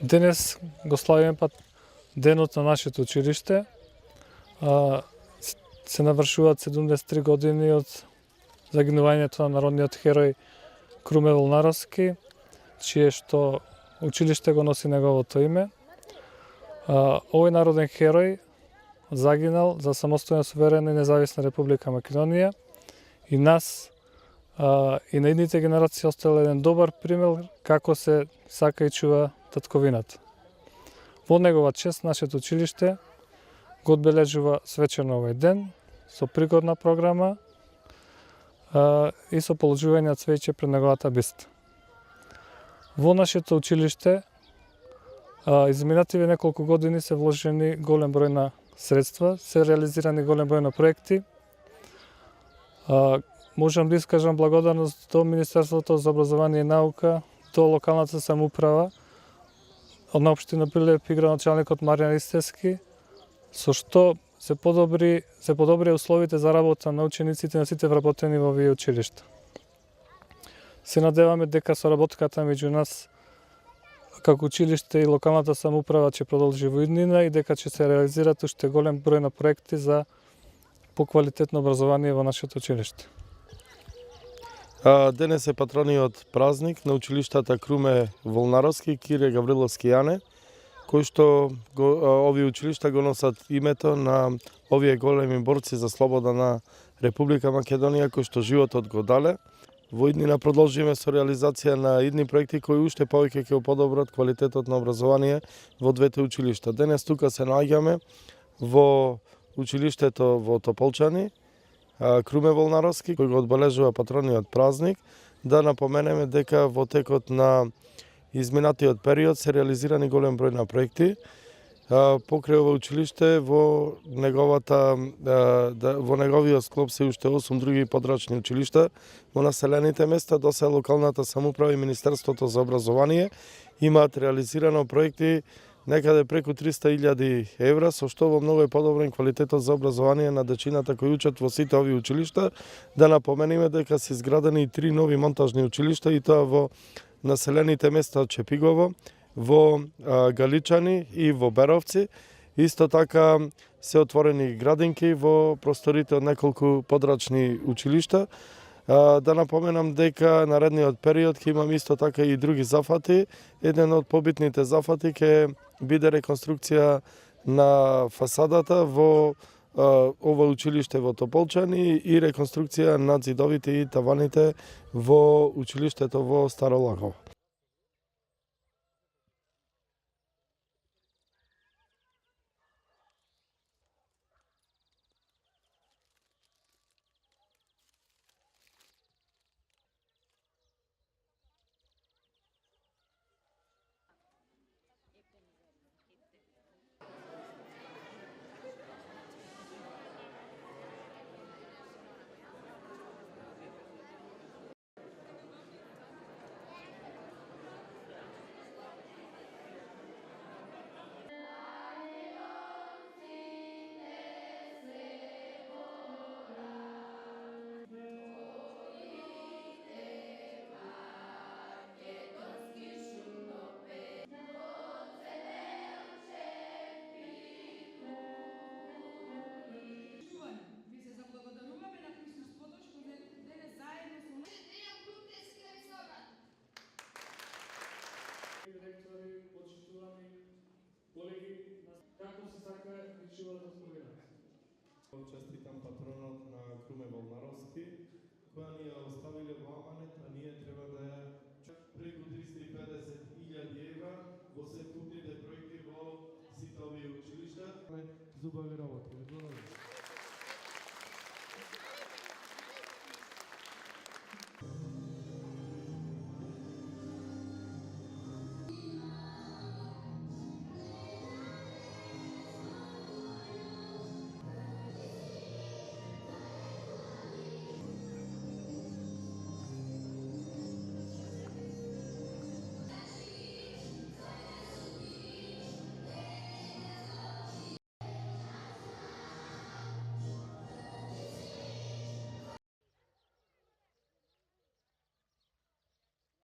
Денес го славиме денот на нашето училиште. Се навршуваат 73 години од загинувањето на народниот херој Круме Волнаровски, чие што училиште го носи неговото име. Овој народен херој загинал за самостојна, суверена и независна Република Македонија и нас и на идните генерации оставил еден добар пример како се сака и чува татковината. Во негова чест нашето училиште го одбележува свечено овој ден со пригодна програма и со положување на цвеќе пред неговата биста. Во нашето училиште изминативе неколку години се вложени голем број на средства, се реализирани голем број на проекти. Можам да искажам благодарност до Министерството за образование и наука, до локалната самоуправа, од на општина Прилеп и градоначалникот Маријан Ристевски, со што се подобрија условите за работа на учениците на сите вработени во овие училишта. Се надеваме дека соработката меѓу нас како училиште и локалната самоуправа ќе продолжи во иднина и дека ќе се реализираат уште голем број на проекти за поквалитетно образование во нашето училиште. Денес е патрониот празник на училиштата Круме Волнаровски и Кире Гавриловски Јане, кој што овие училишта го носат името на овие големи борци за слобода на Република Македонија, кој што животот го дале. Во иднина продолжиме со реализација на идни проекти кои уште повеќе ќе подобрат квалитетот на образование во двете училишта. Денес тука се наоѓаме во училиштето во Тополчани, Круме Волнаровски, кој го одбележува патрониот празник, да напоменеме дека во текот на изминатиот период се реализирани голем број на проекти покрај ова училиште. Во неговиот склоп се уште 8 други подрачни училишта во населените места, до се локалната самоуправа и Министерството за образование имаат реализирано проекти некаде преку 300.000 евра, со што во многу е подобрен квалитетот за образование на дечината кои учат во сите овие училишта. Да напомениме дека се изградени и 3 нови монтажни училишта, и тоа во населените места од Чепигово, во Галичани и во Беровци. Исто така се отворени градинки во просторите од неколку подрачни училишта. Да напоменам дека наредниот период ќе имам исто така и други зафати. Еден од побитните зафати ќе биде реконструкција на фасадата во ова училиште во Тополчани и реконструкција на зидовите и таваните во училиштето во Старо Лагово. Директори, почитувани колеги, како се сака и чува татковината. Честитам патронот на Круме Волнаровски, која ни ја оставиле во аманет, а ние треба да ја преку 350.000 евра во се путните проекти во сите овие училишта. Зубави работи.